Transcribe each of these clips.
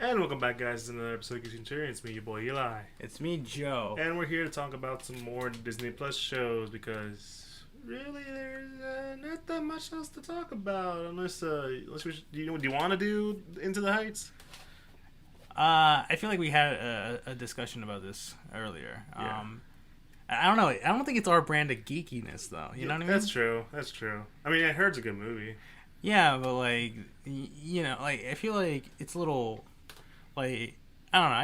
And welcome back, guys, to another episode of Geek Centurions. It's me, your boy Eli. It's me, Joe. And we're here to talk about some more Disney Plus shows because really there's not that much else to talk about unless do you want to do Into the Heights? I feel like we had a discussion about this earlier. Yeah. I don't know. I don't think it's our brand of geekiness, though. You know what I mean? That's true. That's true. I mean, I heard it's a good movie. Yeah, but like, I feel like it's a little, like, I don't know.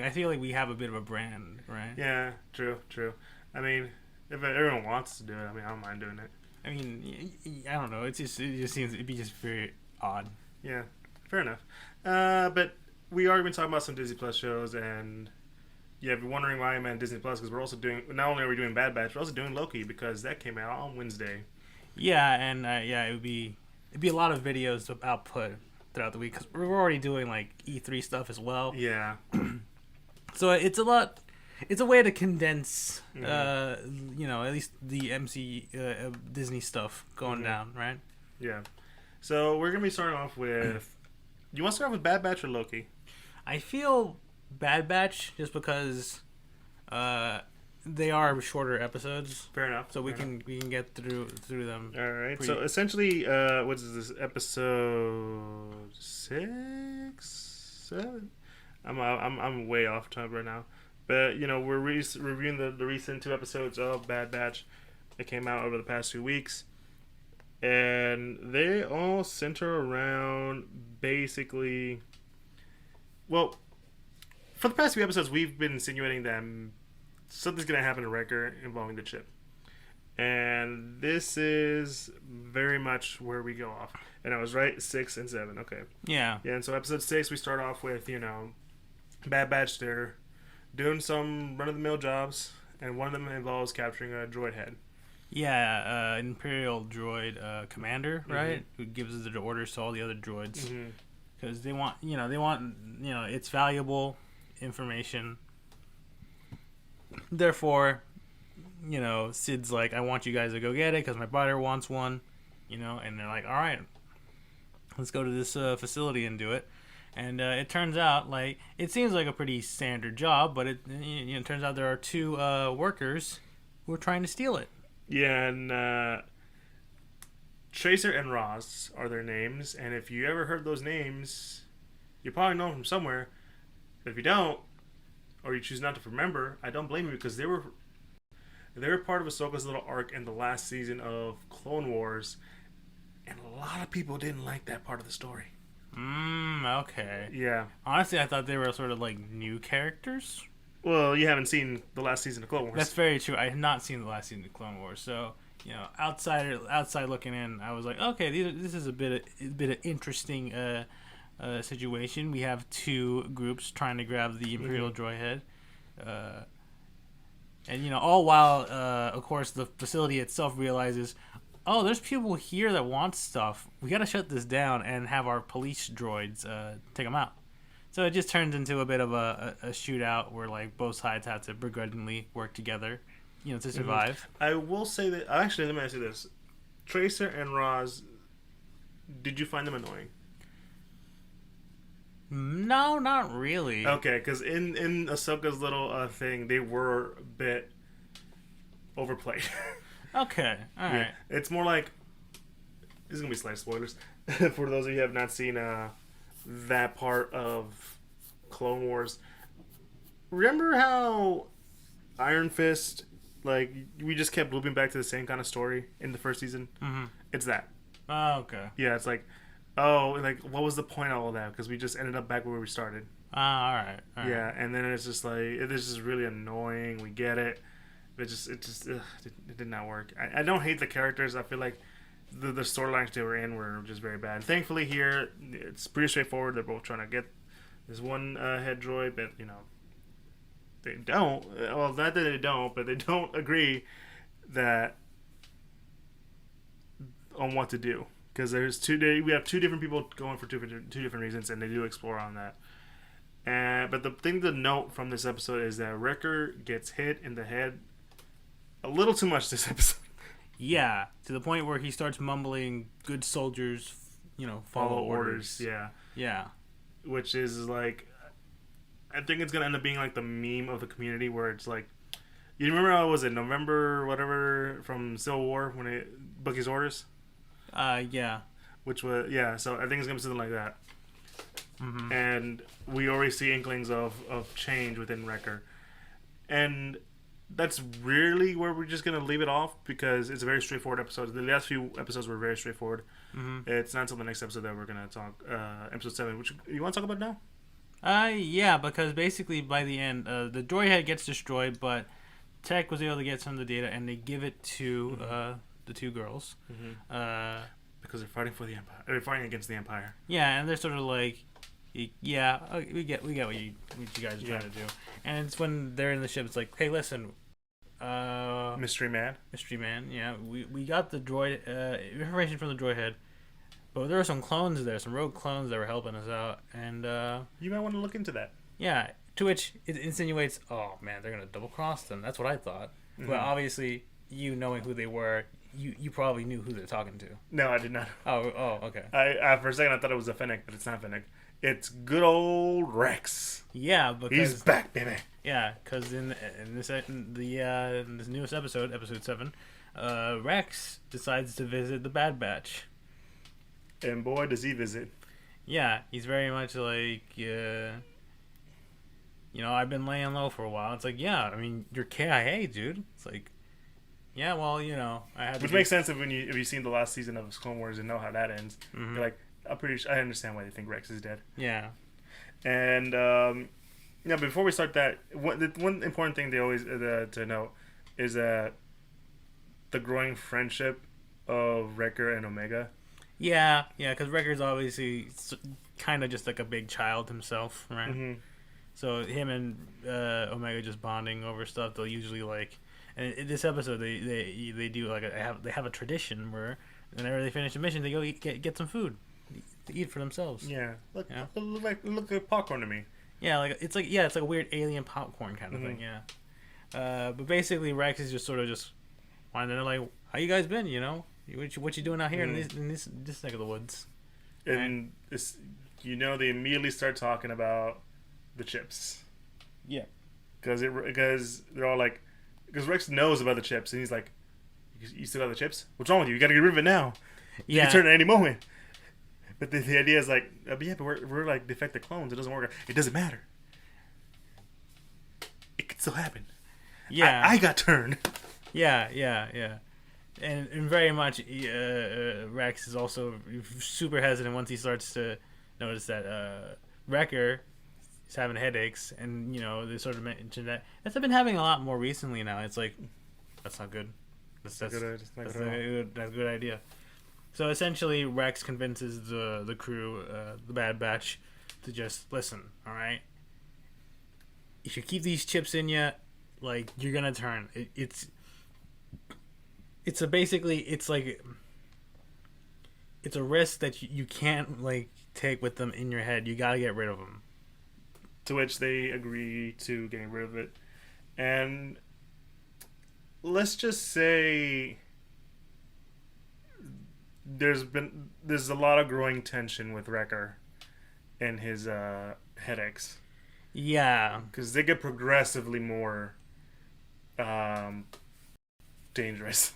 I feel like we have a bit of a brand, right? Yeah, true. I mean, if everyone wants to do it, I mean, I don't mind doing it. I mean, I don't know. It just seems it'd be just very odd. Yeah, fair enough. But we are going to talk about some Disney Plus shows, and yeah, if you're wondering why I'm at Disney Plus, because we're also doing, not only are we doing Bad Batch, we're also doing Loki because that came out on Wednesday. Yeah, and it'd be a lot of videos to output throughout the week because we're already doing like E3 stuff as well. Yeah. So it's a lot. It's a way to condense, at least the Disney stuff going down, right? Yeah. So we're gonna be starting off with. You want to start off with Bad Batch or Loki? I feel Bad Batch just because they are shorter episodes. Fair enough. So we can get through them. All right. So essentially, what is this, episode 6, 7? I'm way off top right now, but we're reviewing the recent 2 episodes of Bad Batch that came out over the past 2 weeks, and they all center around basically. Well, for the past few episodes, we've been insinuating that something's going to happen to Wrecker involving the chip. And this is very much where we go off. And I was right, 6 and 7. Okay. Yeah. Yeah, and so episode 6, we start off with, Bad Batch. They're doing some run-of-the-mill jobs, and one of them involves capturing a droid head. Yeah, Imperial droid commander, right? Who gives the orders to all the other droids. Because they want, it's valuable information. Therefore, Sid's like, I want you guys to go get it because my buyer wants one, and they're like, all right, let's go to this facility and do it. And it turns out, like, it seems like a pretty standard job, but it turns out there are 2 workers who are trying to steal it. Yeah, and Tracer and Ross are their names, and if you ever heard those names, you probably know them from somewhere. But if you don't, or you choose not to remember, I don't blame you because they were part of Ahsoka's little arc in the last season of Clone Wars, and a lot of people didn't like that part of the story. Okay. Yeah. Honestly, I thought they were sort of like new characters. Well, you haven't seen the last season of Clone Wars. That's very true. I have not seen the last season of Clone Wars, so outside looking in, I was like, okay, this is a bit of interesting situation. We have 2 groups trying to grab the Imperial droid head, and all while, of course, the facility itself realizes, oh, there's people here that want stuff. We gotta shut this down and have our police droids take them out. So it just turns into a bit of a shootout where like both sides have to begrudgingly work together, to survive. I will say that actually, let me ask you this: Tracer and Roz, did you find them annoying? No, not really. Okay, because in Ahsoka's little thing, they were a bit overplayed. Okay, all right. Yeah, it's more like, this is gonna be slight spoilers for those of you who have not seen that part of Clone Wars. Remember how Iron Fist, like, we just kept looping back to the same kind of story in the first season? Mm-hmm. It's that. Oh, okay. Yeah, it's like, oh, like, what was the point of all that? Because we just ended up back where we started. All right. Yeah, and then it's just like, this is really annoying. We get it. It did not work. I don't hate the characters. I feel like the storylines they were in were just very bad. Thankfully here, it's pretty straightforward. They're both trying to get this one head droid, but they don't. Well, not that they don't, but they don't agree that on what to do, because we have 2 different people going for two different reasons, and they do explore on that. But the thing to note from this episode is that Wrecker gets hit in the head a little too much this episode. Yeah, to the point where he starts mumbling, "Good soldiers, follow orders." Yeah. Yeah. Which is like, I think it's gonna end up being like the meme of the community where it's like, you remember how was it November whatever from Civil War when it Bucky's orders, Yeah. which was yeah. So I think it's gonna be something like that. Mm-hmm. And we already see inklings of change within Wrecker, and that's really where we're just gonna leave it off because it's a very straightforward episode. The last few episodes were very straightforward. Mm-hmm. It's not until the next episode that we're gonna talk episode 7, which you want to talk about now. Yeah, because basically by the end, the droid head gets destroyed, but Tech was able to get some of the data, and they give it to the two girls. Mm-hmm. Because they're fighting for the Empire. They're fighting against the Empire. Yeah, and they're sort of like, yeah, we get what you guys are trying to do. And it's when they're in the ship, it's like, hey, listen, Mystery Man. Yeah, we got the droid information from the droid head, but there were some clones there, some rogue clones that were helping us out, and you might want to look into that. Yeah, to which it insinuates, oh man, they're gonna double cross them. That's what I thought. Mm-hmm. But obviously, you knowing who they were, you probably knew who they're talking to. No, I did not. Oh, okay. I for a second I thought it was a Fennec, but it's not Fennec. It's good old Rex. Yeah, because he's back, baby. Yeah, because in this newest episode, episode 7, Rex decides to visit the Bad Batch. And boy, does he visit. Yeah, he's very much like, I've been laying low for a while. It's like, yeah, I mean, you're KIA, dude. It's like, yeah, well, I had. Which makes sense if you've seen the last season of Clone Wars and know how that ends. Mm-hmm. You're like, I'm pretty sure I understand why they think Rex is dead. Yeah. And before we start that, one important thing they always to note is that the growing friendship of Wrecker and Omega. Yeah, because Wrecker's obviously kind of just like a big child himself, right? Mm-hmm. So him and Omega just bonding over stuff. They'll usually and in this episode they do they have a tradition where whenever they finish a mission, they go get some food to eat for themselves. Yeah, look like popcorn to me. Yeah, it's like a weird alien popcorn kind of thing. Yeah, but basically Rex is just sort of just wondering like, how you guys been? What you doing out here in this neck of the woods? And this, they immediately start talking about the chips. Yeah, because they're all like, because Rex knows about the chips and he's like, you still got the chips? What's wrong with you? You got to get rid of it now. You can turn it at any moment. But the idea is like, but we're like defective clones. It doesn't work. It doesn't matter. It could still happen. Yeah, I got turned. Yeah. And very much, Rex is also super hesitant once he starts to notice that Wrecker is having headaches, and they sort of mentioned that. That's been having a lot more recently now. It's like, that's not good. That's a good idea. So essentially, Rex convinces the crew, the Bad Batch, to just listen. All right, if you keep these chips in you, you're gonna turn. It's a risk that you can't take with them in your head. You gotta get rid of them. To which they agree to getting rid of it, and let's just say there's a lot of growing tension with Wrecker and his headaches. Yeah, because they get progressively more dangerous.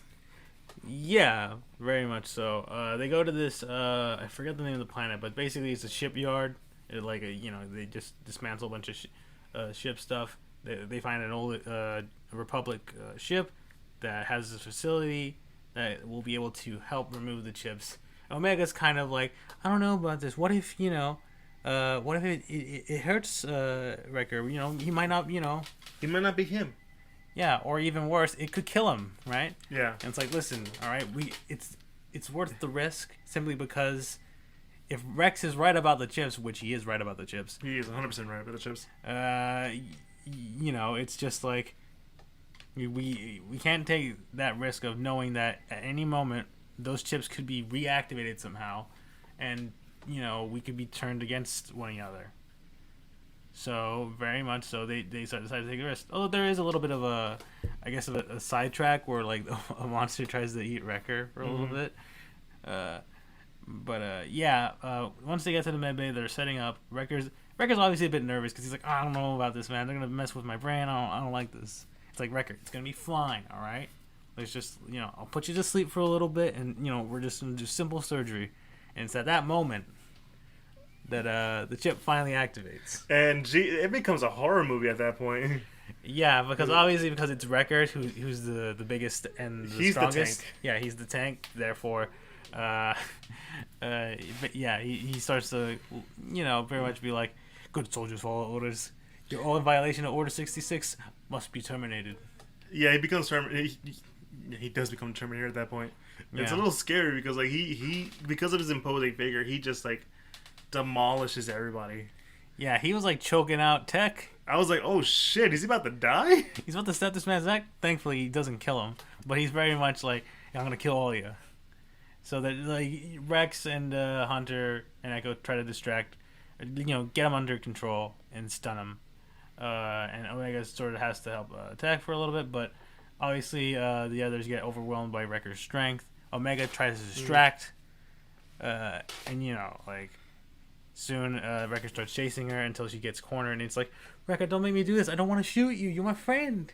Yeah, very much so. They go to this, I forget the name of the planet, but basically it's a shipyard. They just dismantle a bunch of ship stuff. They find an old Republic ship that has this facility that will be able to help remove the chips. Omega's kind of like, I don't know about this. What if, what if it hurts Wrecker? He might not, He might not be him. Yeah, or even worse, it could kill him, right? Yeah. And it's like, listen, all right, it's worth the risk simply because if Rex is right about the chips, which he is right about the chips. He is 100% right about the chips. It's just like we can't take that risk of knowing that at any moment those chips could be reactivated somehow, and we could be turned against one another. So very much so, they decide to take a risk. Although there is a little bit of a sidetrack where a monster tries to eat Wrecker for a little bit. Once they get to the med bay, they're setting up. Wrecker's Wrecker's obviously a bit nervous because he's like, I don't know about this, man. They're gonna mess with my brain. I don't like this. It's like, Wrecker, it's gonna be fine, all right. Let's just, I'll put you to sleep for a little bit, and we're just gonna do simple surgery. And it's at that moment that the chip finally activates. And it becomes a horror movie at that point. Yeah, because it's Wrecker who's the biggest and the strongest. The tank. Yeah, he's the tank. Therefore, but yeah, he starts to, very much be like, good soldiers follow orders. You're all in violation of Order 66. Must be terminated. Yeah, he becomes he does become Terminator at that point. It's a little scary because like he because of his imposing figure, he just like demolishes everybody. Yeah, he was like choking out Tech. I was like, oh shit, is he about to die? He's about to step this man's neck. Thankfully, he doesn't kill him, but he's very much like, I'm gonna kill all of you. So that like Rex and Hunter and Echo try to distract, get him under control and stun him. And Omega sort of has to help attack for a little bit, but obviously the others get overwhelmed by Wrecker's strength. Omega tries to distract, and soon Wrecker starts chasing her until she gets cornered, and it's like, Wrecker, don't make me do this. I don't want to shoot you. You're my friend.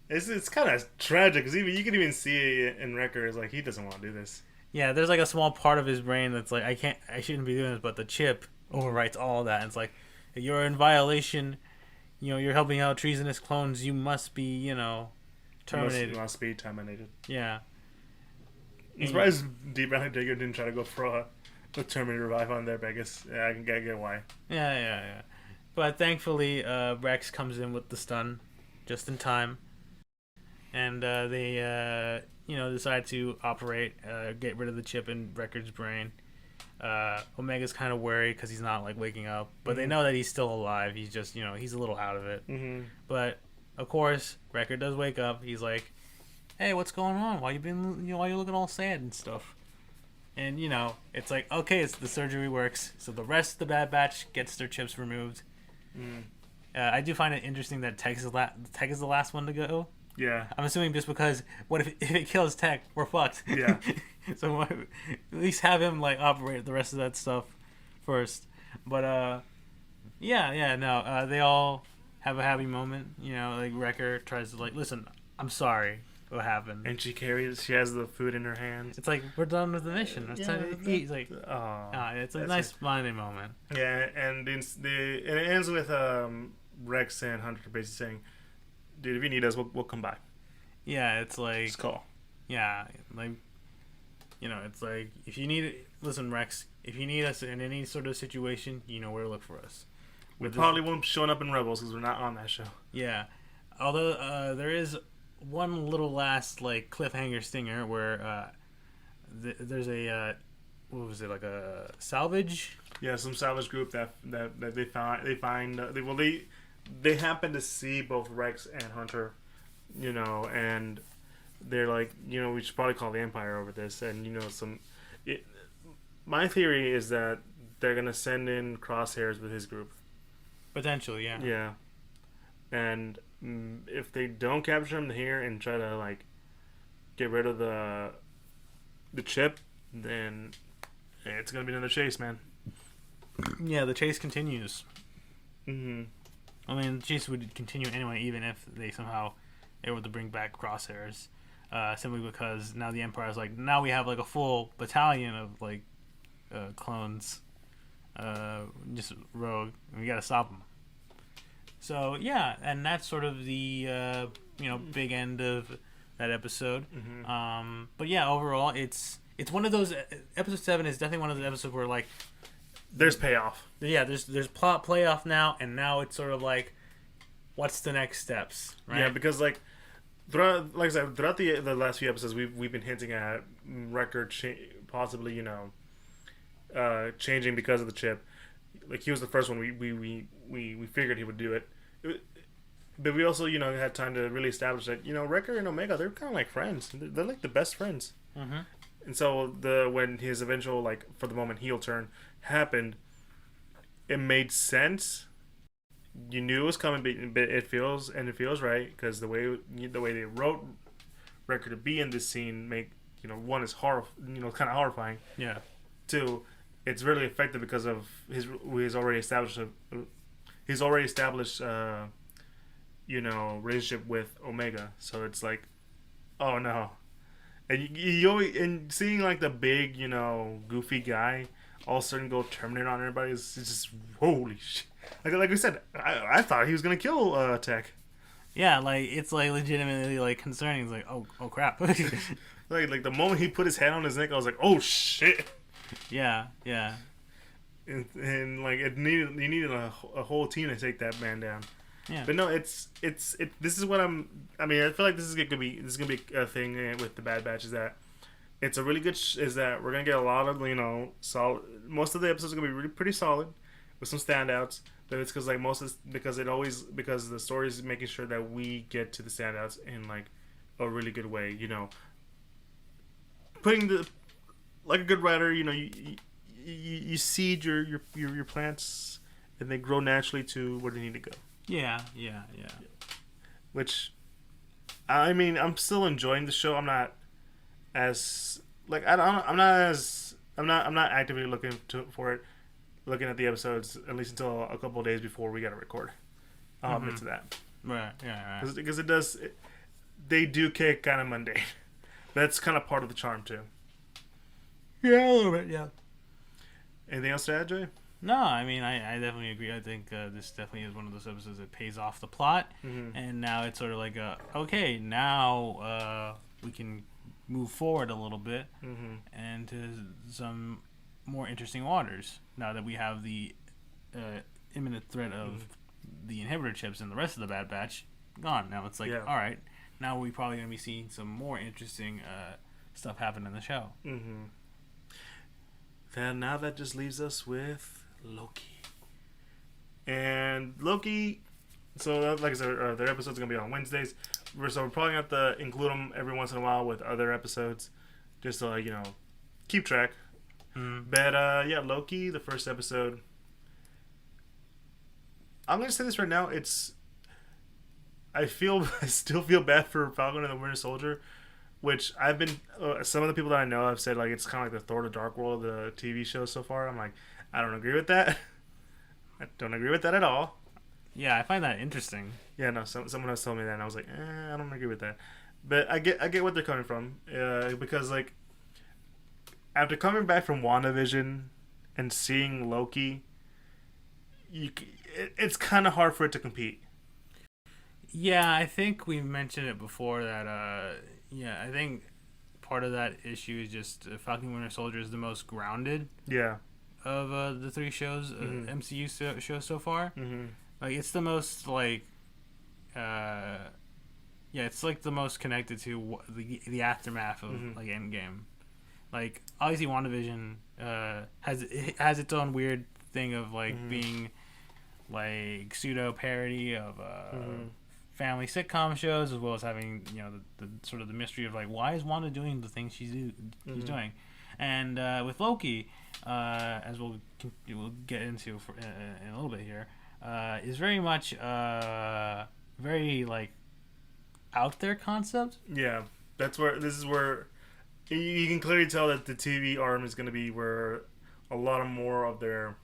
It's kind of tragic because you can even see it in Wrecker is like he doesn't want to do this. Yeah, there's like a small part of his brain that's like, I shouldn't be doing this, but the chip overwrites all of that. And it's like, you're in violation. You're helping out treasonous clones. You must be, terminated. Must be terminated. Yeah. I'm surprised Deep Down Digger didn't try to go for a Terminator revive on there, but I guess I can get why. Yeah. But thankfully, Rex comes in with the stun just in time. And they, decide to operate, get rid of the chip in Wrecker's brain. Omega's kind of worried because he's not like waking up, but they know that he's still alive. He's just, he's a little out of it. Mm-hmm. But of course, Wrecker does wake up. He's like, "Hey, what's going on? Why you looking all sad and stuff?" And it's like, okay, the surgery works. So the rest of the Bad Batch gets their chips removed. I do find it interesting that Tech is the last one to go. Yeah. I'm assuming just because what if it kills Tech, we're fucked. Yeah. So at least have him like operate the rest of that stuff first. But they all have a happy moment. Like Wrecker tries to like, listen, I'm sorry what happened. And she has the food in her hands. It's like, we're done with the mission. It's time to eat. It's like, it's a nice bonding moment. Yeah, and it ends with Rex and Hunter basically saying, dude, if you need us, we'll come by. Yeah, it's like, just call. Yeah, like, it's like, if you need, listen, Rex, if you need us in any sort of situation, you know where to look for us. We probably won't be showing up in Rebels because we're not on that show. Yeah, although there is one little last like cliffhanger stinger where there's a what was it, like a salvage? Yeah, some salvage group that they happen to see both Rex and Hunter, and they're like, we should probably call the Empire over this, and my theory is that they're gonna send in Crosshairs with his group. Potentially, yeah. Yeah, and if they don't capture him here and try to like get rid of the chip, then it's gonna be another chase, man. Yeah, the chase continues. Mm-hmm. I mean, the chase would continue anyway, even if they somehow able to bring back Crosshairs, simply because now the Empire's like, now we have like a full battalion of like clones, just rogue, and we gotta stop them. So yeah, and that's sort of the big end of that episode. Mm-hmm. But yeah, overall, it's one of those. Episode 7 is definitely one of those episodes where like there's payoff. Yeah, there's plot payoff now, and now it's sort of like, what's the next steps, right? Yeah, because like throughout the last few episodes, we've been hinting at Wrecker possibly changing because of the chip. Like he was the first one we figured he would do it, but we also had time to really establish that Wrecker and Omega, they're kind of like friends. They're like the best friends. Mm-hmm. And so when his eventual like for the moment heel turn happened, it made sense. You knew it was coming, but it feels right because the way they wrote Wrecker to be in this scene one is kind of horrifying. Yeah. 2, it's really effective because of he's already established relationship with Omega. So it's like, oh no, and you always, and seeing like the big goofy guy all of a sudden go terminate on everybody is just holy shit. Like we said, I thought he was gonna kill Tech. Yeah, like it's like legitimately like concerning. It's like, oh crap. like the moment he put his hand on his neck, I was like, oh shit. Yeah. And like you needed a whole team to take that man down. Yeah. But no, this is what I feel like this is gonna be a thing with the Bad Batch, is that it's a really good is that we're gonna get a lot of solid. Most of the episodes are gonna be really pretty solid with some standouts. But it's because the story is making sure that we get to the standouts in like a really good way. Putting like a good writer, you seed your plants and they grow naturally to where they need to go. Yeah. Which, I'm still enjoying the show. I'm not as like I'm not actively looking at the episodes at least until a couple of days before we gotta record. I'll admit to that. Right. Yeah. Because they do kick kind of mundane. That's kind of part of the charm too. Yeah, a little bit. Yeah. Anything else to add, Jay? No, I definitely agree. I think this definitely is one of those episodes that pays off the plot, and now it's sort of like okay, now we can move forward a little bit and to some more interesting waters. Now that we have the imminent threat of the inhibitor chips and the rest of the Bad Batch gone, now it's like, all right, now we're probably going to be seeing some more interesting stuff happen in the show. Then now that just leaves us with Loki. And Loki, so like I said, their episodes are going to be on Wednesdays. So we're probably going to have to include them every once in a while with other episodes just to, keep track. But, Loki, the first episode. I'm going to say this right now. I still feel bad for Falcon and the Winter Soldier, which I've been, some of the people that I know have said, like, it's kind of like the Thor: The Dark World of the TV show so far. I'm like, I don't agree with that. I don't agree with that at all. Yeah, I find that interesting. Yeah, no, someone else told me that, and I was like, I don't agree with that. But I get what they're coming from, because, like, after coming back from WandaVision and seeing Loki, it's kind of hard for it to compete. Yeah, I think we mentioned it before that, I think part of that issue is just Falcon Winter Soldier is the most grounded of the three shows, MCU shows so far. Like, it's the most, like, it's, like, the most connected to the aftermath of, like, Endgame. Like, obviously WandaVision has its own weird thing of, like, being, like, pseudo-parody of family sitcom shows, as well as having, the sort of the mystery of, like, why is Wanda doing the things she's doing? And with Loki, as we'll get into in a little bit here, is very much very, like, out there concept. Yeah, this is where you can clearly tell that the TV arm is going to be where a lot of more of their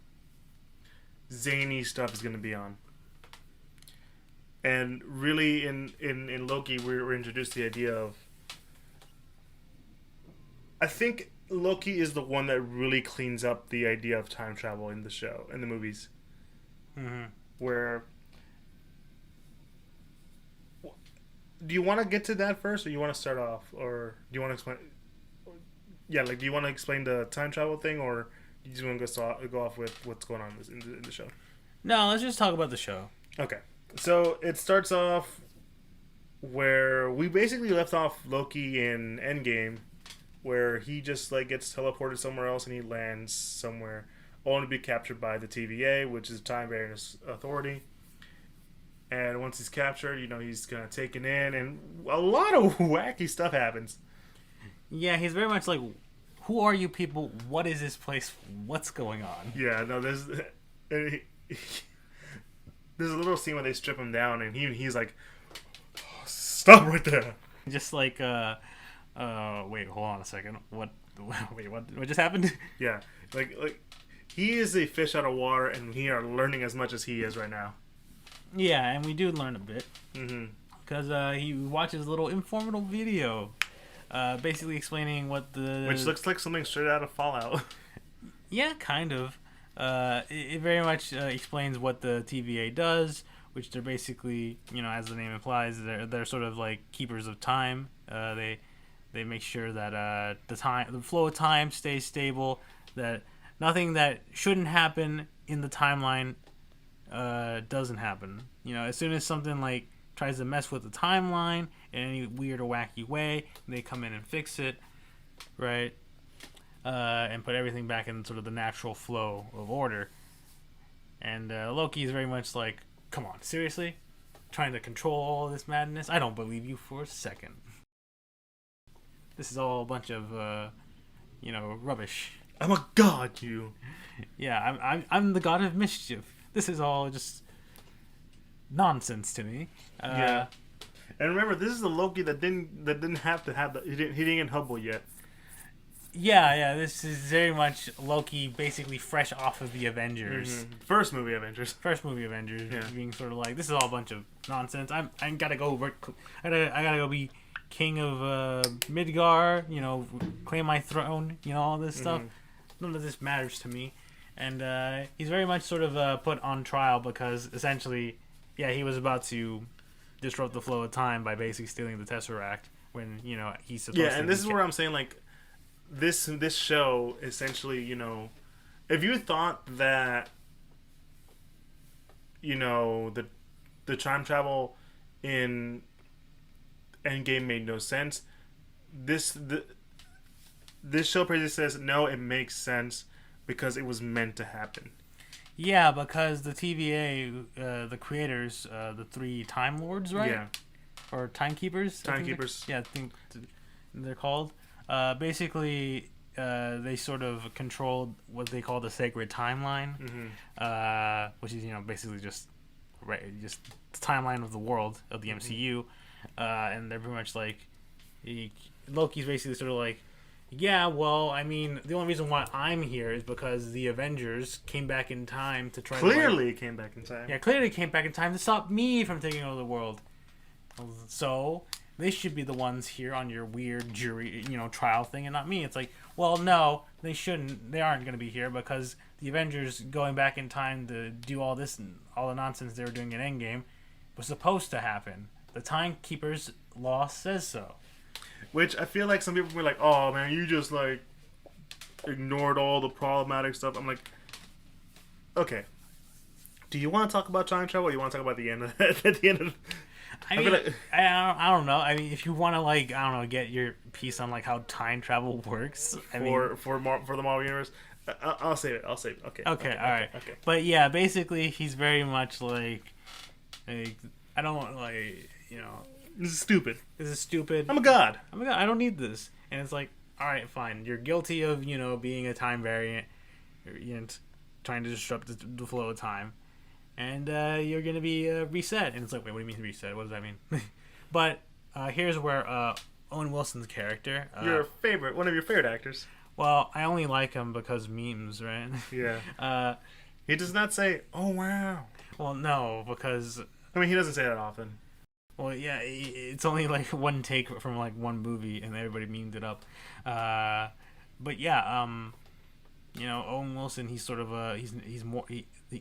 zany stuff is going to be on. And really, in Loki, we're introduced to the idea of, I think Loki is the one that really cleans up the idea of time travel in the show, in the movies. Where, do you want to get to that first, or you want to start off, or do you want to explain? Yeah, like, do you want to explain the time travel thing, or do you just want to go off with what's going on in the show? No, let's just talk about the show. Okay, so it starts off where we basically left off Loki in Endgame, where he just, like, gets teleported somewhere else and he lands somewhere, only to be captured by the TVA, which is Time Variance Authority. And once he's captured, he's kind of taken in, and a lot of wacky stuff happens. Yeah, he's very much like, who are you people? What is this place? What's going on? Yeah, no, there's a little scene where they strip him down, and he's like, stop right there. Just like, wait, hold on a second. What just happened? Yeah, like he is a fish out of water, and we are learning as much as he is right now. Yeah, and we do learn a bit. Because he watches a little informative video, basically explaining what the... Which looks like something straight out of Fallout. Yeah, kind of. It very much explains what the TVA does, which they're basically, as the name implies, they're sort of like keepers of time. They make sure that the flow of time stays stable, that nothing that shouldn't happen in the timeline doesn't happen. As soon as something like tries to mess with the timeline in any weird or wacky way, they come in and fix it, right? And put everything back in sort of the natural flow of order. And Loki is very much like, come on, seriously? Trying to control all this madness? I don't believe you for a second. This is all a bunch of, rubbish. I'm a god, you. Yeah, I'm the god of mischief. This is all just nonsense to me. Yeah. And remember, this is the Loki that didn't have to have he didn't get Hubble yet. Yeah, this is very much Loki basically fresh off of the Avengers. First movie Avengers, yeah. Being sort of like, this is all a bunch of nonsense. I gotta go I gotta go be king of Midgar, claim my throne, all this stuff. None of this matters to me. And he's very much sort of put on trial because essentially, he was about to disrupt the flow of time by basically stealing the Tesseract when, he's supposed to. Yeah, and this is where I'm saying, like, this show essentially, if you thought that, the time travel in Endgame made no sense, this show basically says no, it makes sense because it was meant to happen. Yeah, because the TVA, the creators, the three Time Lords, right? Yeah. Or Timekeepers? Timekeepers. I think they're called. Basically, they sort of controlled what they call the sacred timeline, which is basically just the timeline of the world of the MCU, and they're pretty much like Loki's basically sort of like, yeah, well, I mean, the only reason why I'm here is because the Avengers came back in time to try. Clearly came back in time. Yeah, clearly came back in time to stop me from taking over the world. So they should be the ones here on your weird jury, trial thing, and not me. It's like, well, no, they shouldn't. They aren't going to be here because the Avengers going back in time to do all this and all the nonsense they were doing in Endgame was supposed to happen. The Timekeepers law says so. Which I feel like some people were like, oh, man, you just, like, ignored all the problematic stuff. I'm like, okay. Do you want to talk about time travel or do you want to talk about the end of at the end of I mean, like, I don't know. I mean, if you want to, like, I don't know, get your piece on, like, how time travel works. For the Marvel Universe, I'll save it. Okay. Okay, all right. Okay. But, yeah, basically, he's very much, like I don't, like, This is stupid. I'm a god. I don't need this. And it's like, all right, fine. You're guilty of, being a time variant, trying to disrupt the flow of time. And you're going to be reset. And it's like, wait, what do you mean reset? What does that mean? But here's where Owen Wilson's character... one of your favorite actors. Well, I only like him because memes, right? Yeah. He does not say, oh, wow. Well, no, because... I mean, he doesn't say that often. Well, yeah, it's only like one take from like one movie, and everybody memed it up. But yeah, Owen Wilson, he's sort of he's more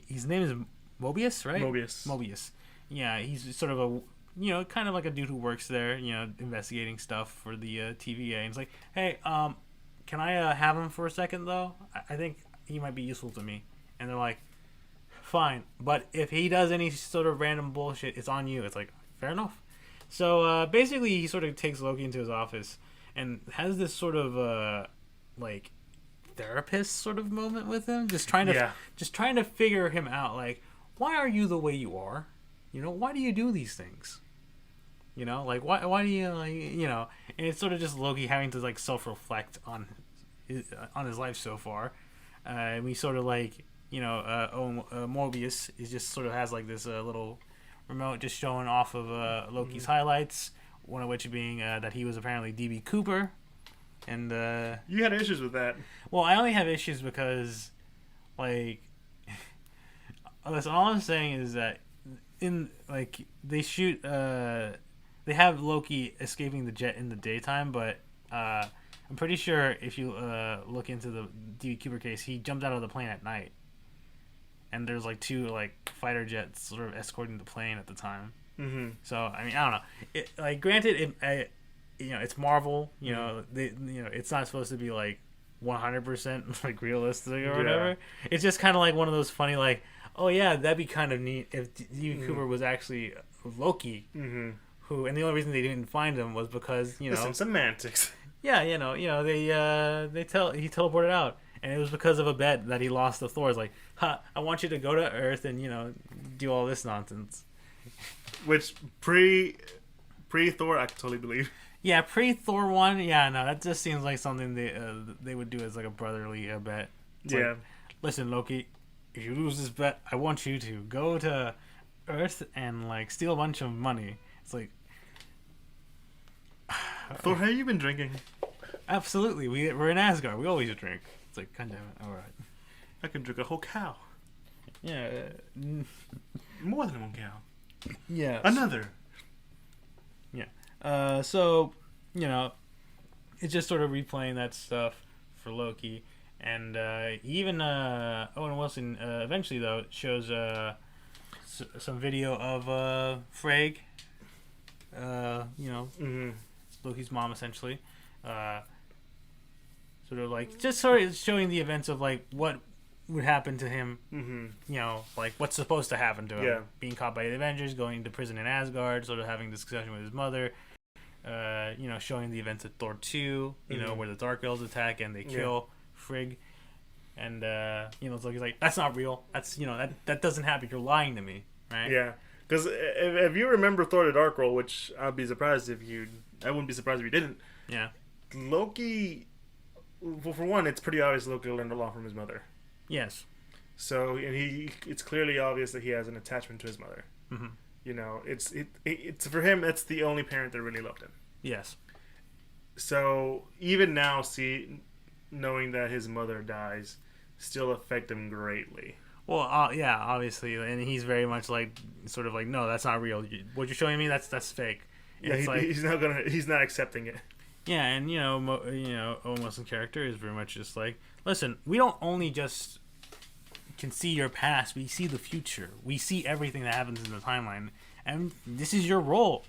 his name is Mobius, right? Mobius. Yeah, he's sort of a kind of like a dude who works there, investigating stuff for the TVA. And it's like, hey, can I have him for a second though? I think he might be useful to me. And they're like, fine, but if he does any sort of random bullshit, it's on you. It's like, fair enough. So basically, he sort of takes Loki into his office and has this sort of like therapist sort of moment with him, just trying to figure him out. Like, why are you the way you are? Why do you do these things? Like why do you And it's sort of just Loki having to like self-reflect on his life so far. And we sort of like Mobius is just sort of has like this little remote just showing off of Loki's highlights, one of which being that he was apparently D.B. Cooper. And you had issues with that. Well, I only have issues because like, listen, all I'm saying is that in like they shoot, they have Loki escaping the jet in the daytime, but I'm pretty sure if you look into the D.B. Cooper case, he jumped out of the plane at night, and there's like two like fighter jets sort of escorting the plane at the time. Mm-hmm. So I mean, I don't know. It, like, granted, it's Marvel. It's not supposed to be like 100% like realistic or whatever. It's just kind of like one of those funny like, oh yeah, that'd be kind of neat if D.B. Cooper was actually Loki. Mm-hmm. Who, and the only reason they didn't find him was because Listen, semantics. Yeah, he teleported out, and it was because of a bet that he lost to Thor. It's like, I want you to go to Earth and do all this nonsense. Which pre Thor, I totally believe. Yeah, pre Thor one. Yeah, no, that just seems like something they would do as like a brotherly bet. It's like, listen, Loki, if you lose this bet, I want you to go to Earth and like steal a bunch of money. It's like, Thor, have you been drinking? Absolutely, we're in Asgard. We always drink. It's like, God damn it! All right, I can drink a whole cow. Yeah, more than one cow. Yeah, another. Yeah. So it's just sort of replaying that stuff for Loki, and even Owen Wilson eventually though shows some video of Frigg. Mm-hmm. Loki's mom, essentially, sort of showing the events of like what would happen to him. Mm-hmm. Like what's supposed to happen to him. Yeah. Being caught by the Avengers, going to prison in Asgard, sort of having discussion with his mother. Showing the events of Thor 2. Where the Dark Elves attack and they kill Frigg. And Loki's like, that's not real. That's that doesn't happen. You're lying to me, right? Yeah. Because if you remember Thor: The Dark World, which I wouldn't be surprised if you didn't. Yeah. Loki, well, for one, it's pretty obvious Loki learned a lot from his mother. Yes. So, and it's clearly obvious that he has an attachment to his mother. Mm-hmm. It's for him. That's the only parent that really loved him. Yes. So even now, knowing that his mother dies, still affect him greatly. Well, yeah, obviously, and he's very much like, sort of like, no, that's not real. What you're showing me, that's fake. And Yeah, he's not accepting it. Yeah, and Owen Wilson's character is very much just like, listen, we don't only just can see your past, we see the future. We see everything that happens in the timeline, and this is your role.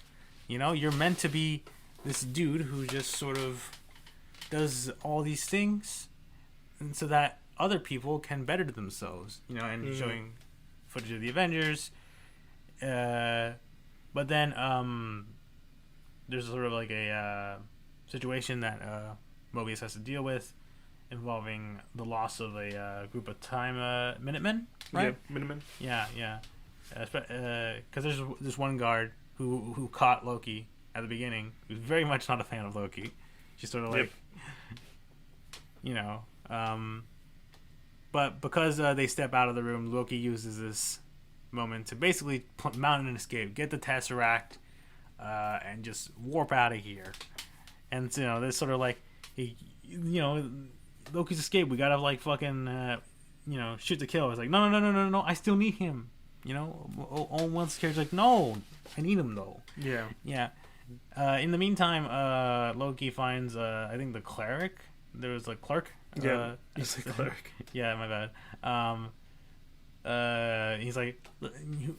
You're meant to be this dude who just sort of does all these things, and so that other people can better themselves, and showing footage of the Avengers. But then there's sort of like a situation that Mobius has to deal with, involving the loss of a group of Minutemen, right? Yeah, Minutemen. Yeah. Because there's this one guard who caught Loki at the beginning, who's very much not a fan of Loki. She's sort of like, but because they step out of the room, Loki uses this moment to basically mount an escape, get the Tesseract, and just warp out of here. And this sort of like, Loki's escape. We gotta like fucking, shoot to kill. It's like, no. I still need him. Owen Wilson's character's like, no, I need him though. Yeah. In the meantime, Loki finds, I think, the cleric. There was a clerk. He's a cleric. Yeah, my bad. He's like,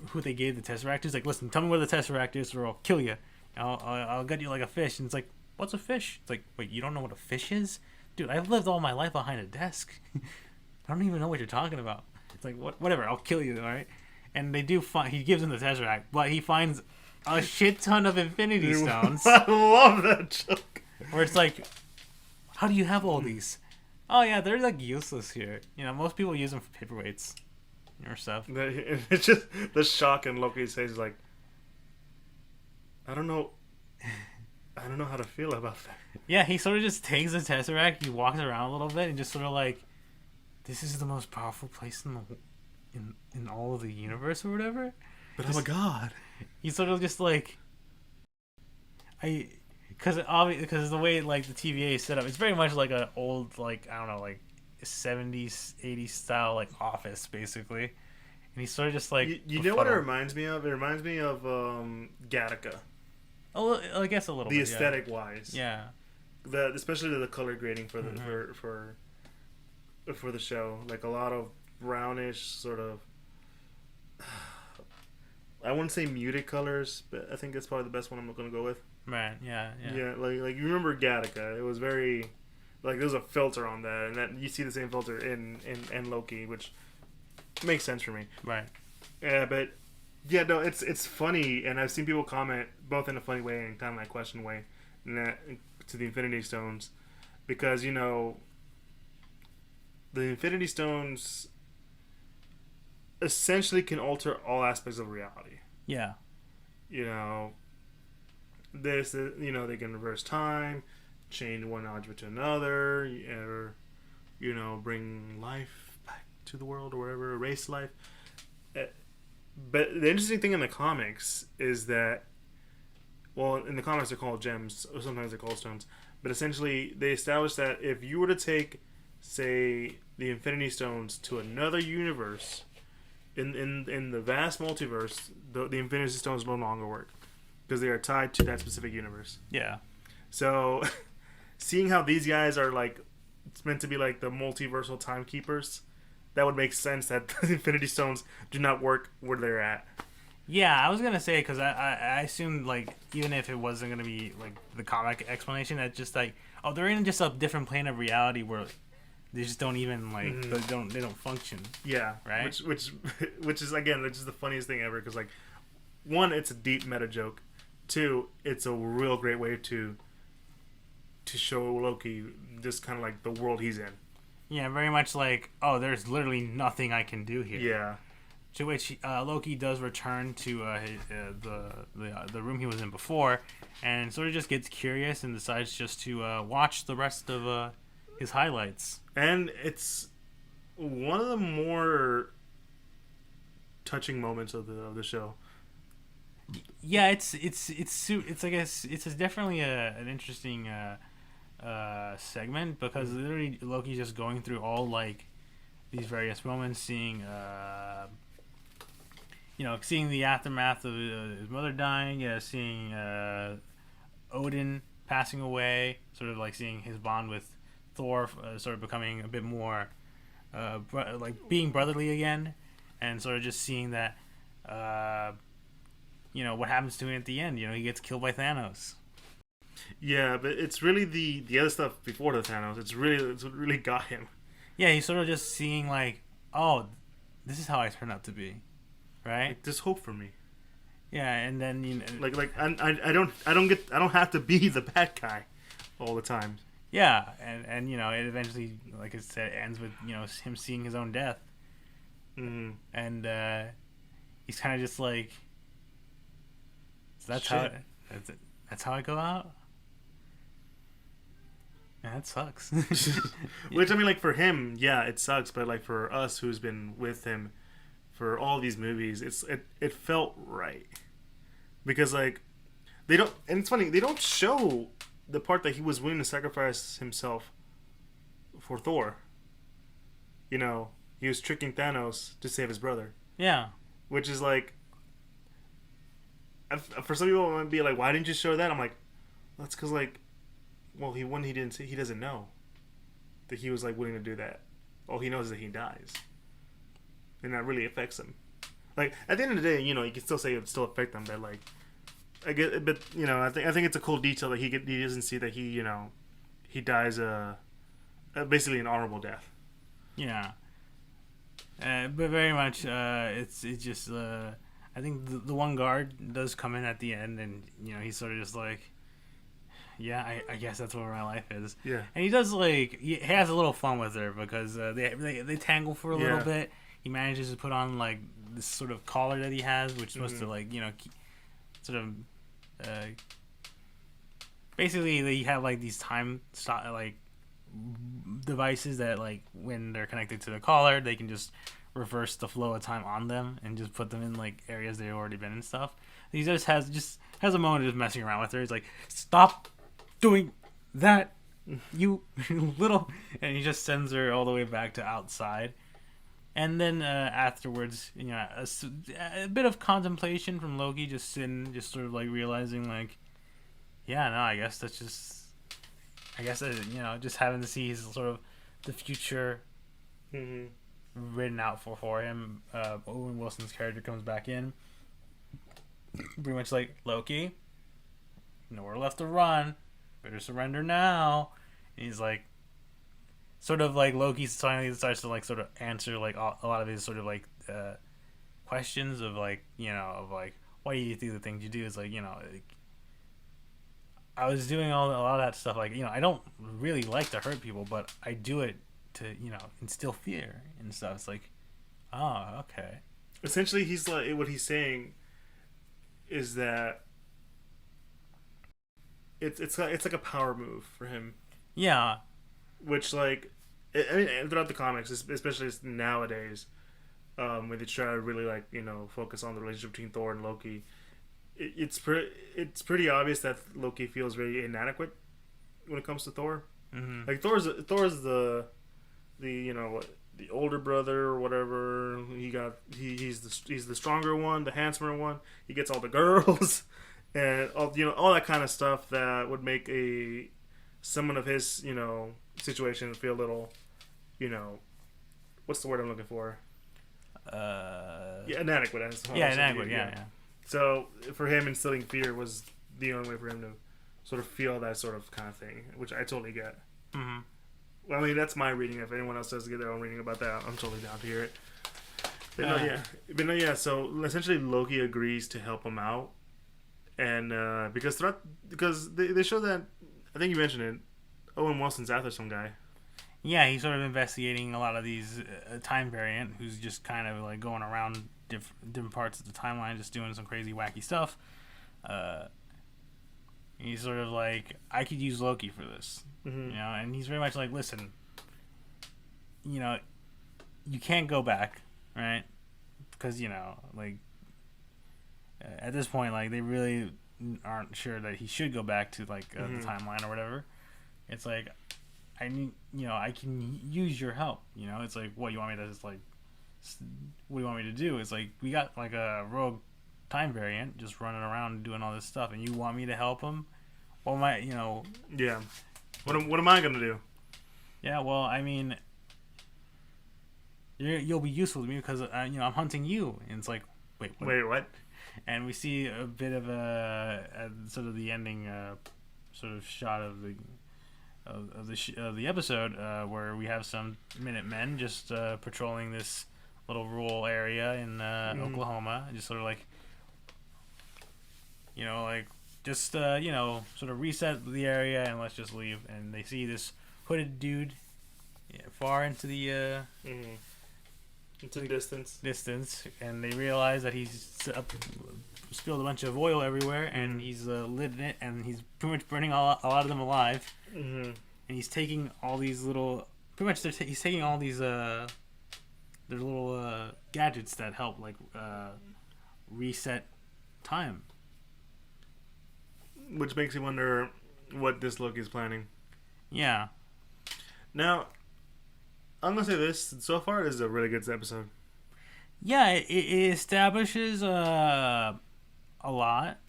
who they gave the Tesseract to. He's like, listen, tell me where the Tesseract is, or I'll kill you. I'll gut you like a fish. And it's like, what's a fish? It's like, wait, you don't know what a fish is? Dude, I've lived all my life behind a desk. I don't even know what you're talking about. It's like, whatever, I'll kill you, all right? And they do find, he gives him the Tesseract, but he finds a shit ton of Infinity Stones. I love that joke. Where it's like, how do you have all these? Oh yeah, they're like useless here. Most people use them for paperweights or stuff. It's just the shock in Loki's face is like, I don't know how to feel about that. Yeah, he sort of just takes the Tesseract, he walks around a little bit, and just sort of like, this is the most powerful place in all of the universe or whatever. But I'm a god. He's sort of just like, because the way like the TVA is set up, it's very much like an old, like, I don't know, like 70s, 80s style like office basically, and he's sort of just like you know what it reminds me of? It reminds me of Gattaca. Oh, I guess a little the bit. Aesthetic wise, Yeah. Especially the color grading for the for the show, like a lot of brownish sort of. I wouldn't say muted colors, but I think that's probably the best one I'm going to go with. Right. Yeah. Yeah, like you remember Gattaca? It was very like there's a filter on that, and that you see the same filter in Loki, which makes sense for me. Right. Yeah, but yeah, no, it's funny, and I've seen people comment both in a funny way and kind of like question way, to the Infinity Stones, because the Infinity Stones essentially can alter all aspects of reality. Yeah. They can reverse time, change one object to another, or bring life back to the world or whatever, erase life. But the interesting thing in the comics is that, well, in the comics they're called gems, or sometimes they're called stones. But essentially, they establish that if you were to take, say, the Infinity Stones to another universe, in the vast multiverse, the Infinity Stones no longer work because they are tied to that specific universe. Yeah. So, seeing how these guys are like, it's meant to be like the multiversal timekeepers, that would make sense that the Infinity Stones do not work where they're at. Yeah, I was gonna say because I assumed like even if it wasn't gonna be like the comic explanation, that just like they're in just a different plane of reality where they just don't even like they don't function. Yeah, right. Which is again, which is the funniest thing ever because like, one, it's a deep meta joke. Two, it's a real great way to show Loki just kind of like the world he's in. Yeah, very much like, there's literally nothing I can do here. Yeah. To which Loki does return to the room he was in before, and sort of just gets curious and decides just to watch the rest of his highlights. And it's one of the more touching moments of the show. Yeah, it's I guess it's definitely an interesting segment because literally Loki's just going through all like these various moments, seeing seeing the aftermath of his mother dying, seeing Odin passing away, sort of like seeing his bond with Thor sort of becoming a bit more like being brotherly again, and sort of just seeing that what happens to him at the end. He gets killed by Thanos. Yeah, but it's really the other stuff before the Thanos. It's what really got him. Yeah, he's sort of just seeing like, this is how I turn out to be, right? Like, there's hope for me. Yeah, and then I don't have to be the bad guy all the time. Yeah, and it eventually, like I said, ends with him seeing his own death. Mm-hmm. And he's kind of just like, that's how I go out. Yeah, that sucks. Which, I mean, like, for him, yeah, it sucks. But, like, for us who's been with him for all these movies, it felt right. Because, like, they don't... And it's funny, they don't show the part that he was willing to sacrifice himself for Thor. He was tricking Thanos to save his brother. Yeah. Which is, like... For some people, it might be like, why didn't you show that? I'm like, that's because, like... Well, he doesn't know that he was like willing to do that. All he knows is that he dies, and that really affects him. Like at the end of the day, you can still say it would still affect him, but like, I think it's a cool detail that he doesn't see that he dies basically an honorable death. Yeah, but very much it's just I think the one guard does come in at the end, and he's sort of just like. Yeah, I guess that's where my life is. Yeah, and he does he has a little fun with her because they tangle for a little bit. He manages to put on like this sort of collar that he has, which is supposed to like sort of basically they have like these time stop like devices that like when they're connected to the collar they can just reverse the flow of time on them and just put them in like areas they've already been and stuff. He just has a moment of just messing around with her. He's like, stop doing that You little, and he just sends her all the way back to outside. And then afterwards, a bit of contemplation from Loki, just sitting, just sort of like realizing, like, yeah, no, I guess that's just, just having to see his sort of the future Mm-hmm. written out for him. Owen Wilson's character comes back in, pretty much like, Loki, nowhere left to run, better surrender now. And he's like, sort of like Loki finally starts to like sort of answer like a lot of his sort of like questions of like, of like, why do you do the things you do? Is like, like, I was doing a lot of that stuff, like, I don't really like to hurt people, but I do it to, instill fear and stuff. It's like, oh, okay. Essentially, he's like, what he's saying is that it's like a power move for him. Yeah. Which, like, I mean, throughout the comics, especially nowadays, when they try to really, like, focus on the relationship between Thor and Loki, it's pretty obvious that Loki feels very inadequate when it comes to Thor. Mm-hmm. Like, Thor's the the older brother or whatever. He's the stronger one, the handsomer one. He gets all the girls and all that kind of stuff that would make someone of his situation feel a little, what's the word I'm looking for? Inadequate. Inadequate. Yeah. So for him, instilling fear was the only way for him to sort of feel that sort of kind of thing, which I totally get. Mm-hmm. Well, I mean, that's my reading. If anyone else does get their own reading about that, I'm totally down to hear it. But no, so essentially Loki agrees to help him out, and because they show that, I think you mentioned it, Owen Wilson's after some guy. Yeah, he's sort of investigating a lot of these time variant who's just kind of like going around different parts of the timeline, just doing some crazy wacky stuff. He's sort of like, I could use Loki for this, and he's very much like, listen, you can't go back, right? Because like at this point, like they really aren't sure that he should go back to like the timeline or whatever. It's like, I need, I can use your help. It's like, what you want me to just like? What do you want me to do? It's like, we got like a rogue time variant just running around doing all this stuff, and you want me to help him? Well, yeah. What am I gonna do? Yeah, well, I mean, you'll be useful to me because I'm hunting you, and it's like, wait, what? And we see a bit of a sort of the ending sort of shot of the episode where we have some Minutemen just patrolling this little rural area in Oklahoma, just sort of like, just sort of reset the area and let's just leave. And they see this hooded dude far into the into the distance, and they realize that he's spilled a bunch of oil everywhere, and he's lit in it, and he's pretty much burning a lot of them alive. And he's taking all these little, he's taking all these their little gadgets that help like reset time. Which makes you wonder what this Loki is planning. Yeah. Now, I'm gonna say this. So far, this is a really good episode. Yeah, it establishes a lot.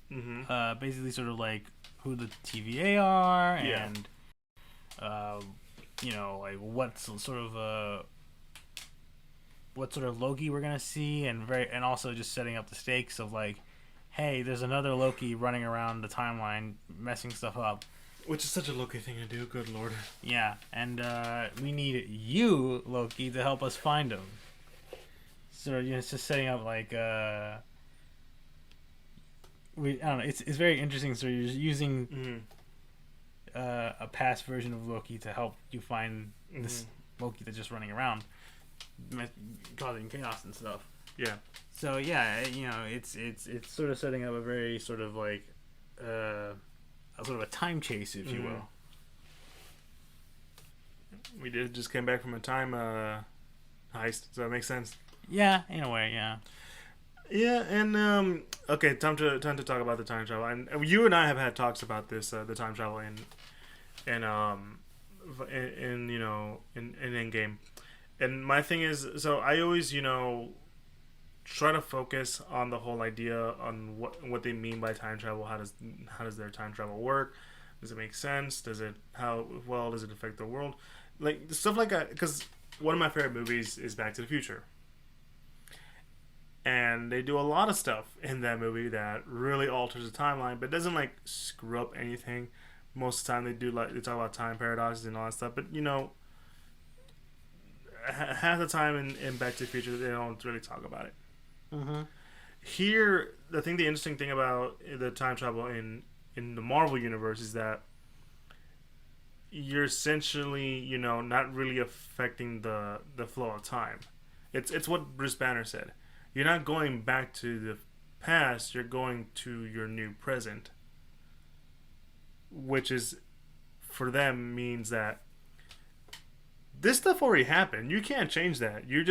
Basically, sort of like who the TVA are, and like what sort of Loki we're gonna see, and also just setting up the stakes of like, hey, there's another Loki running around the timeline messing stuff up. Which is such a Loki thing to do, good lord. Yeah, and we need you, Loki, to help us find him. So it's just setting up like I don't know. It's very interesting. So you're using a past version of Loki to help you find this Loki that's just running around, causing chaos and stuff. Yeah. So yeah, it's sort of setting up a very sort of like a sort of a time chase, if you will. We just came back from a time heist. Does that make sense? Yeah, in a way, yeah. Yeah, and okay, time to talk about the time travel. And you and I have had talks about this, the time travel, and in in Endgame. And my thing is, so I always try to focus on the whole idea on what they mean by time travel. How does their time travel work? Does it make sense? How well does it affect the world? Like stuff like that. Because one of my favorite movies is Back to the Future, and they do a lot of stuff in that movie that really alters the timeline, but doesn't like screw up anything. Most of the time, they talk about time paradoxes and all that stuff, but half the time in Back to the Future, they don't really talk about it. Mm-hmm. Here, I think the interesting thing about the time travel in the Marvel universe is that you're essentially, not really affecting the flow of time. It's what Bruce Banner said. You're not going back to the past. You're going to your new present, which is for them means that this stuff already happened. You can't change that. You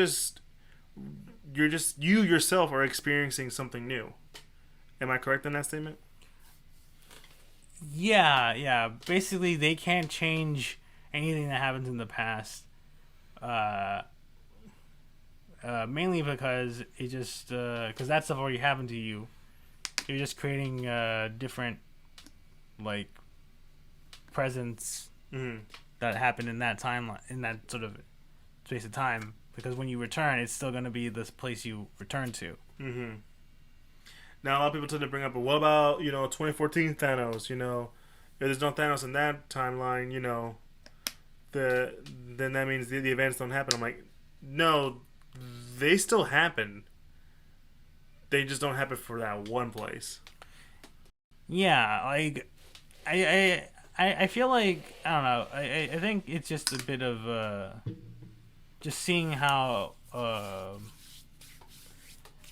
yourself are experiencing something new. Am I correct in that statement? Yeah, yeah. Basically, they can't change anything that happens in the past. Uh, Mainly because it just because that stuff already happened to you. You're just creating different like presents Mm-hmm. that happened in that timeline, in that sort of space of time. Because when you return, it's still going to be this place you return to. Mm-hmm. Now a lot of people tend to bring up, but what about 2014 Thanos? If there's no Thanos in that timeline, then that means the events don't happen. I'm like, no, they still happen. They just don't happen for that one place. Yeah, like I feel like I don't know. I think it's just a bit of just seeing how I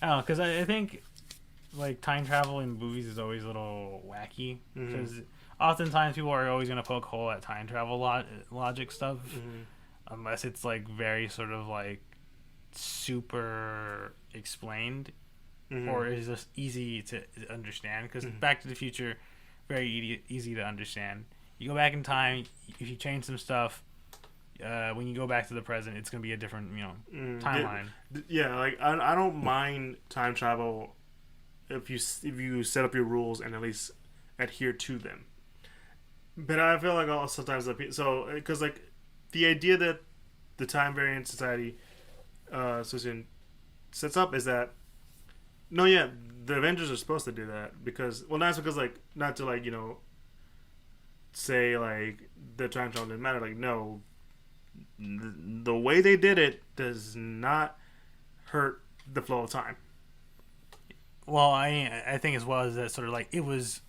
don't know, because I think like time travel in movies is always a little wacky because oftentimes people are always gonna poke hole at time travel logic stuff unless it's like very sort of like super explained or is just easy to understand because Back to the Future very easy to understand. You go back in time, if you change some stuff, when you go back to the present, it's gonna be a different timeline. Yeah, like I don't mind time travel if you set up your rules and at least adhere to them. But I feel like also sometimes because like the idea that the time variant society association sets up is that no, yeah, the Avengers are supposed to do that because not because like not to like say like the time travel didn't matter. Like no, the way they did it does not hurt the flow of time. Well, I think as well as that sort of like it was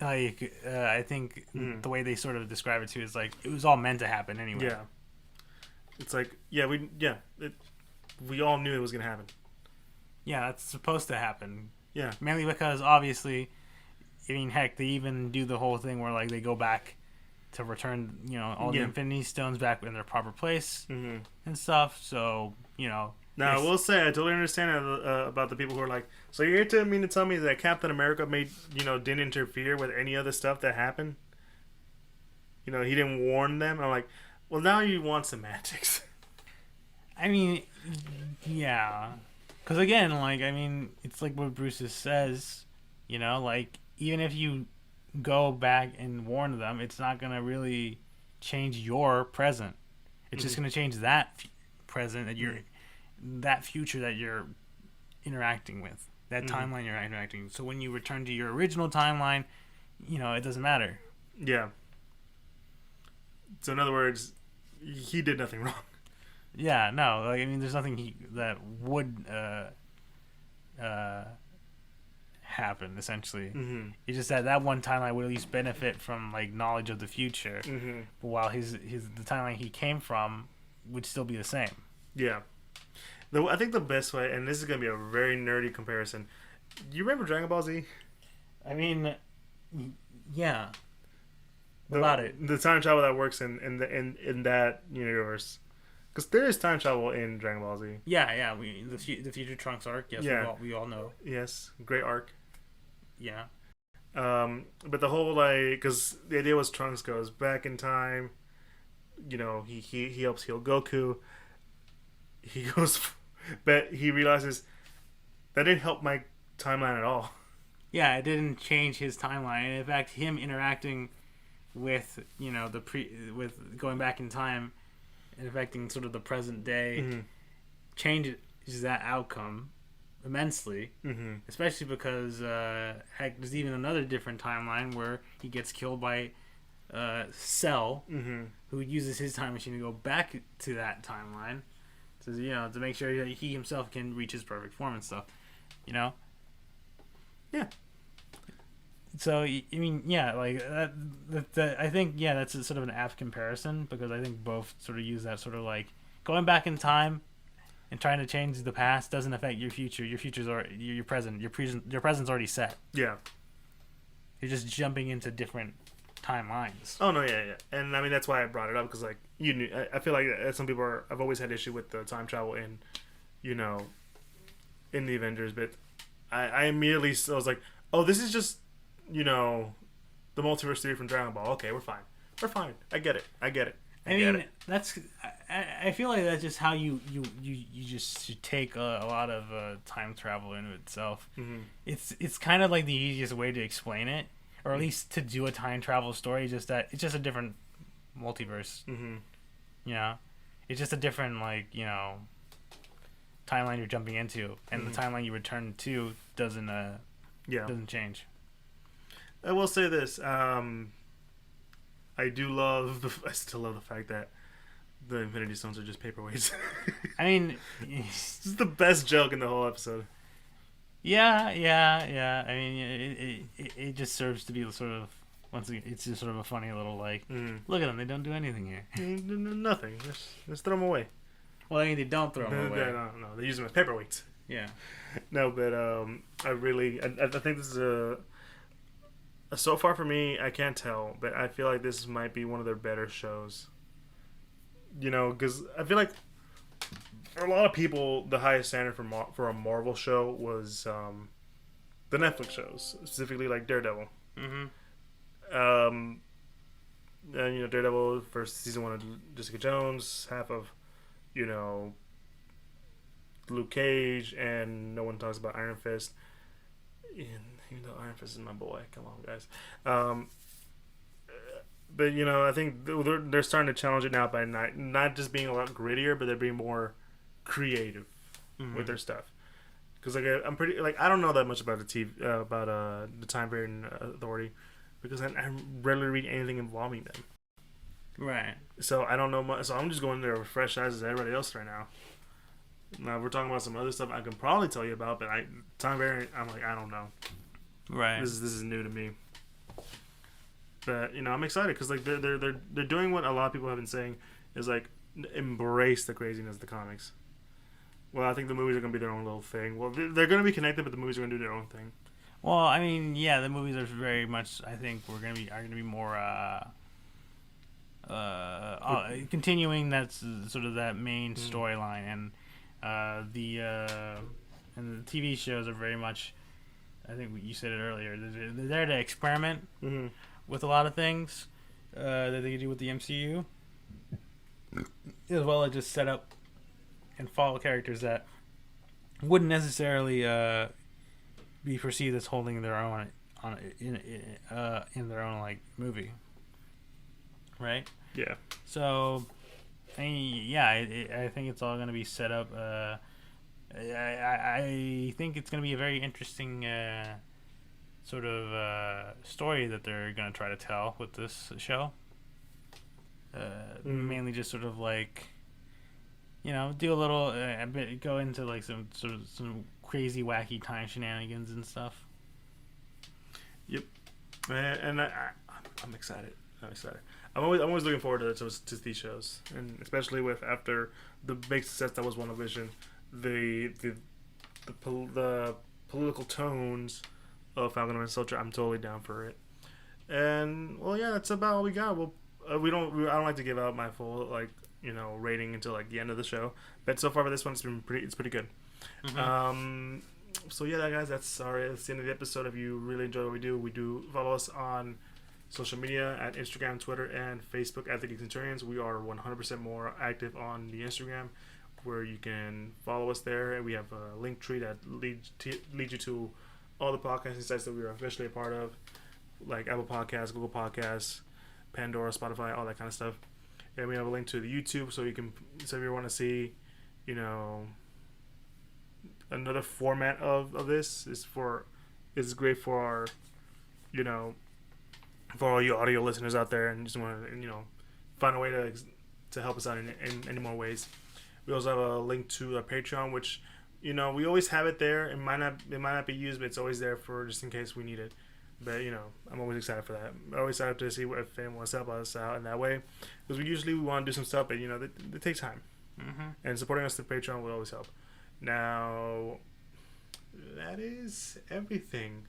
like I think the way they sort of describe it too is like it was all meant to happen anyway. Yeah, it's like we all knew it was gonna happen. Yeah, that's supposed to happen. Yeah, mainly because obviously, I mean, heck, they even do the whole thing where like they go back to return, all the Infinity Stones back in their proper place and stuff. So Now I will say I totally understand about the people who are like, so you're to mean to tell me that Captain America didn't interfere with any other stuff that happened? He didn't warn them. I'm like, well, now you want semantics. I mean, yeah, because again, like I mean, it's like what Bruce says, like even if you go back and warn them, it's not gonna really change your present. It's just gonna change that present that you're. That future that you're interacting with, that timeline you're interacting. So when you return to your original timeline, it doesn't matter. Yeah. So in other words, he did nothing wrong. Yeah, no. Like I mean, there's nothing that would happen. Essentially, it's just that one timeline would at least benefit from like knowledge of the future, but while the timeline he came from would still be the same. Yeah. I think the best way, and this is going to be a very nerdy comparison. Do you remember Dragon Ball Z? I mean, yeah. About it, the time travel that works in that universe, because there is time travel in Dragon Ball Z. Yeah. The Future Trunks arc. Yes, yeah. we all know. Yes, great arc. Yeah. But the whole because the idea was Trunks goes back in time he helps heal Goku. He goes, but he realizes that didn't help my timeline at all. Yeah, it didn't change his timeline. And in fact, him interacting with with going back in time and affecting sort of the present day changes that outcome immensely. Especially because heck, there's even another different timeline where he gets killed by Cell, who uses his time machine to go back to that timeline to make sure that he himself can reach his perfect form and stuff. Yeah. So I mean, yeah, like that. I think that's a sort of an apt comparison because I think both sort of use that sort of like going back in time and trying to change the past doesn't affect your future. Your future's already your present. Your present's already set. Yeah. You're just jumping into different timelines. Oh no, yeah, and I mean that's why I brought it up because like you knew. I feel like some people are. I've always had issue with the time travel in the Avengers, but I immediately I was like, oh, this is just the multiverse theory from Dragon Ball. Okay, we're fine. I get it. I mean, that's. I feel like that's just how you just should take a lot of time travel into itself. It's kind of like the easiest way to explain it, or at least to do a time travel story. Just that it's just a different multiverse. It's just a different timeline you're jumping into, and the timeline you return to doesn't change. I will say this. I still love the fact that the Infinity Stones are just paperweights. I mean, this is the best joke in the whole episode. Yeah. I mean, it just serves to be sort of once again, it's just sort of a funny little look at them. They don't do anything here. Nothing. Just throw them away. Well, I mean, they don't throw them away. No, they use them as paperweights. Yeah. No, but I think this is so far for me, I can't tell, but I feel like this might be one of their better shows. Because I feel like for a lot of people, the highest standard for a Marvel show was the Netflix shows, specifically like Daredevil. And Daredevil first season 1 of Jessica Jones, half of Luke Cage, and no one talks about Iron Fist. Even though Iron Fist is my boy, come on, guys. But I think they're starting to challenge it now by not just being a lot grittier, but they're being more creative with their stuff. Because I'm pretty I don't know that much about the the Time Variant Authority because I rarely read anything involving them. Right. So I don't know much. So I'm just going there with fresh eyes as everybody else right now. Now we're talking about some other stuff I can probably tell you about, but Time Variant, I'm like, I don't know. Right. This is new to me. But I'm excited because they're doing what a lot of people have been saying is embrace the craziness of the comics. Well, I think the movies are gonna be their own little thing. Well, they're gonna be connected, but the movies are gonna do their own thing. Well, I mean, yeah, the movies are very much. I think are gonna be more continuing that's sort of that main storyline, and the TV shows are very much. I think you said it earlier. They're there to experiment with a lot of things that they do with the MCU, as well as just set up and follow characters that wouldn't necessarily be perceived as holding their own in their own movie, right? Yeah. So, I think it's all going to be set up. I think it's going to be a very interesting sort of story that they're going to try to tell with this show. Mainly just sort of do a little a bit, go into some crazy wacky time shenanigans and stuff. Yep, and I'm excited. I'm always looking forward to these shows, and especially with after the big success that was WandaVision, the political tones of Falcon and Winter Soldier. I'm totally down for it. And well, yeah, that's about all we got. I don't like to give out my full rating until the end of the show, but so far for this one, it's pretty good. So yeah, guys, that's the end of the episode. If you really enjoy what we do follow us on social media at Instagram, Twitter, and Facebook at the Geek Centurions. We are 100% more active on the Instagram, where you can follow us there. And we have a link tree that leads you to all the podcasting sites that we are officially a part of, like Apple Podcasts, Google Podcasts, Pandora, Spotify, all that kind of stuff. And we have a link to the YouTube, so if you want to see, another format of this is great for our, for all you audio listeners out there, and just want to find a way to help us out in any more ways. We also have a link to a Patreon, which we always have it there. It might not be used, but it's always there for just in case we need it. But I'm always excited for that. I'm always excited to see if anyone wants to help us out in that way, because we want to do some stuff, but it takes time. Mm-hmm. And supporting us through Patreon will always help. Now, that is everything.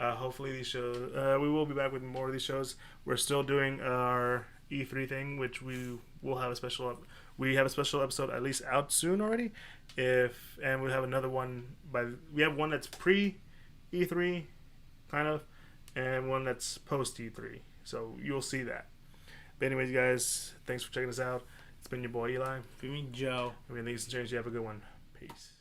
Hopefully these shows, we will be back with more of these shows. We're still doing our E3 thing, which we will have a special. We have a special episode at least out soon already. And we'll have another one we have one that's pre E3, kind of, and one that's post E3. So you'll see that. But anyways, guys, thanks for checking us out. It's been your boy Eli. Give me Joe. And we Geek Centurions. You have a good one. Peace.